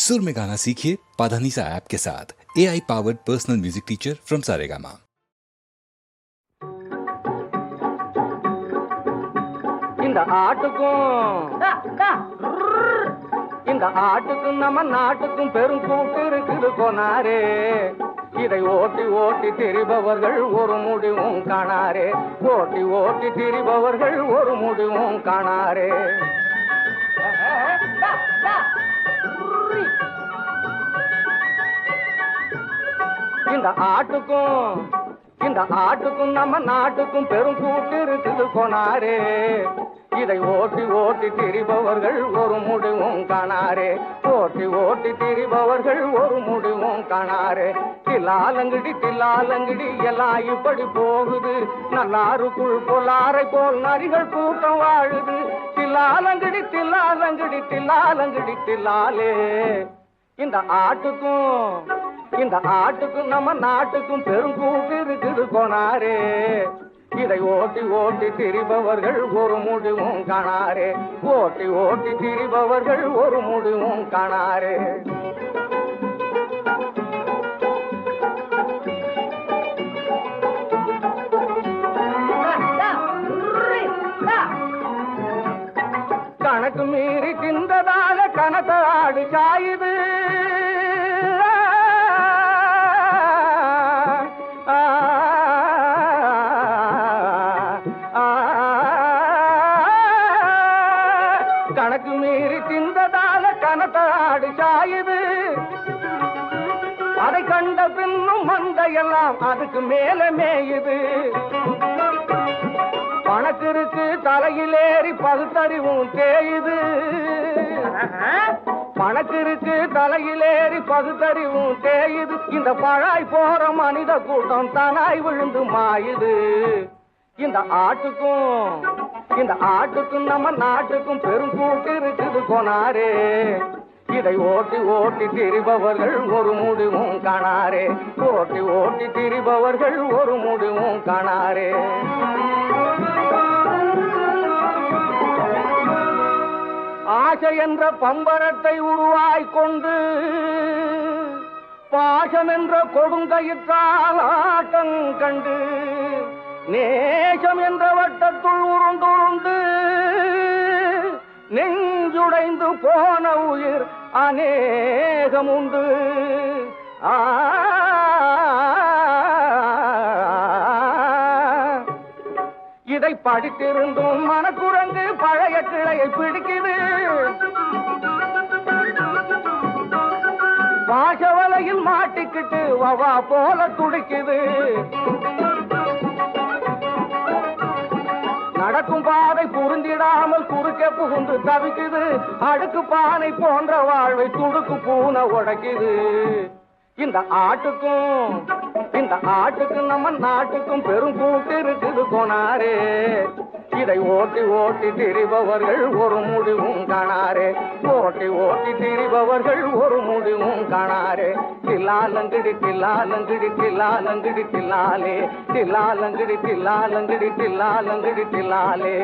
सुर में गाना सीखिए पाधानीसा ऐप के साथ। AI powered personal music teacher from Saregama. இந்த ஆட்டுக்கும் நம்ம நாட்டுக்கும் பெரும் கூட்டு இருக்குது கொனாரே. இதை ஓட்டி ஓட்டி திரிபவர்கள் ஒரு முடிவும் காணாரே. ஓட்டி ஓட்டி திரிபவர்கள் ஒரு முடிவும் காணாரே. இந்த ஆட்டுக்கும் நம்ம நாட்டுக்கும் பெரும் கூட்டு இருக்குது கொனாரே. இதை ஓட்டி ஓட்டி திரிபவர்கள் ஒரு முடிவும் காணாரே. ஓட்டி ஓட்டி திரிபவர்கள் ஒரு முடிவும் காணாரே. தில்லாலங்கடி எல்லாம் இப்படி போகுது. நல்லாருக்குள் பொல்லாரை போல் நரிகள் கூட்டம் வாழுது. தில்லாலங்கடி தில்லாலே. இந்த ஆட்டுக்கும் நம்ம நாட்டுக்கும் பெரும் கூட்டு இருக்குது கொனாரே. இதை ஓட்டி ஓட்டி திரிபவர்கள் ஒரு முடிவும் காணாரே. ஓட்டி ஓட்டி திரிபவர்கள் ஒரு முடிவும் காணாரே. கணக்கு மீறி தின்றதால கணத்தாடு சாயுது. கணக்கு மீறி தின்றதால கணத்தாடு சாயுது. அதை கண்ட பின்னும் மந்தையெல்லாம் அதுக்கு மேல மேயுது. பணத்திற்கு தலையிலேறி பகுத்தறிவும் தேயுது. பணத்திற்கு தலையிலேறி பகுத்தறிவும் தேயுது. இந்த பழாய் போற மனித கூட்டம் தானாய் விழுந்து மாயுது. இந்த ஆட்டுக்கும் நம்ம நாட்டுக்கும் பெரும் கூட்டு இருக்குது கொனாரே. இதை ஓட்டி ஓட்டி திரிபவர்கள் ஒரு முடிவும் காணாரே. ஓட்டி ஓட்டி திரிபவர்கள் ஒரு முடிவும் காணாரே. ஆசை என்ற பம்பரத்தை உருவாய்க்கொண்டு பாசம் என்ற கொடுங்கயிற்றால் ஆட்டம் கண்டு நேசம் என்ற வட்டத்துள் உருண்டுருண்டு நெஞ்சுடைந்து போன உயிர் அநேகம் உண்டு. இதை படித்திருந்தும் மனக்குரங்கு பழைய கிளையை பிடிக்குது. பாசவலையில் மாட்டிக்கிட்டு வவா போல துடிக்குது. நடக்கும் பாதை புரிந்திடாமல் குறுக்கே புகுந்து தவிக்குது. அடுக்கு பானை போன்ற வாழ்வை துடுக்கு பூனை உடைக்குது. இந்த ஆட்டுக்கும் நம்ம நாட்டுக்கும் பெரும் கூட்டு இருக்குது கொனாரே. இதை ஓட்டி ஓட்டி திரிபவர்கள் ஒரு முடிவும் காணாரே. ஓட்டி ஓட்டி திரிபவர்கள் ஒரு முடிவும் காணாரே. தில்லாலங்கடி தில்லாலே. தில்லாலங்கடி தில்லாலே.